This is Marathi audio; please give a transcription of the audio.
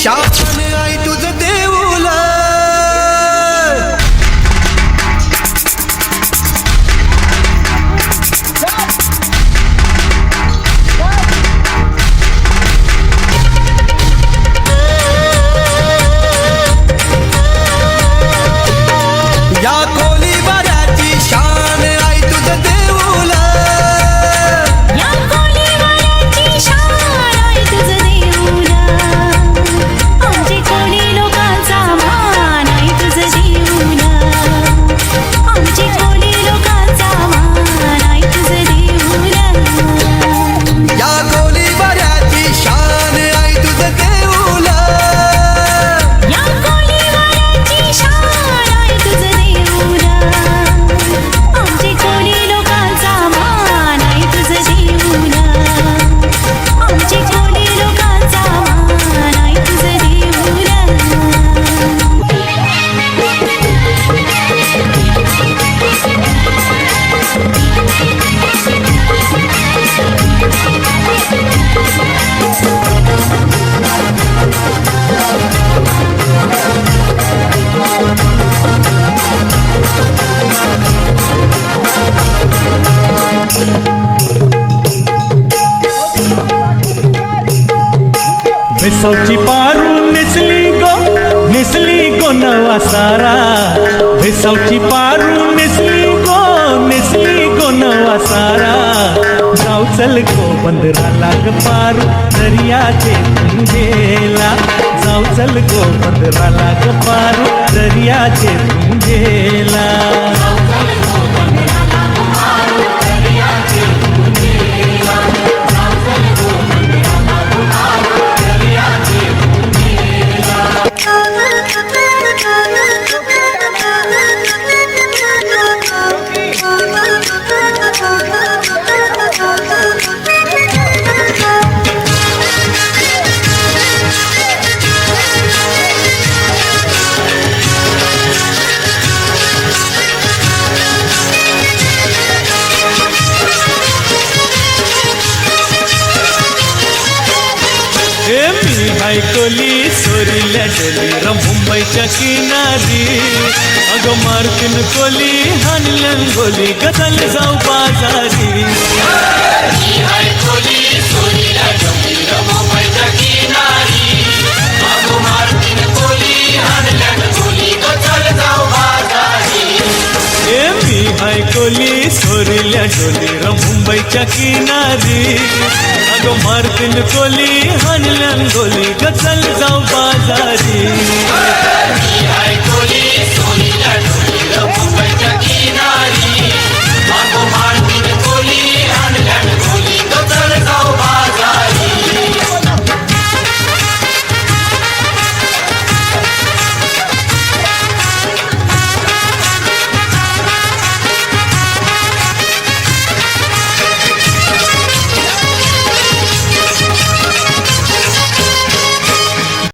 शान आई तुझं देऊला या कोली बऱ्याची शान आई तुझं देऊला या कोली बऱ्याची शान आई तुझं देऊला आमचे कोली लोकांचा मान आई तुझं देऊला आमचे कोली लोकांचा मान आई तुझं देऊला या कोली बऱ्याची शान आई तुझं देऊला या कोली बऱ्याची शान आई तुझं देऊला आमचे कोली लोकांचा मान आई तुझं देऊला आमचे कोली लोकांचा मान आई तुझं देऊला भेसवची पारू नेसली गो नवा सारा भेसवची पारू नेसली गो नवा सारा जाऊ चल गो बंदराला ग पारू दर्याचे तुंगेला जाऊ चल गो बंदराला ग पारू दर्याचे तुंगेला मी हायकोली सोरील्या डोली र मुंबईच्या किनारी अगं मार्किन कोली हानलन गोली गदल जाऊ बाजारी मी हायकोली सोरील्या डोली र मुंबईच्या किनारी अगं मार्किन कोली हानलन गोली गचल जाऊ बाजारी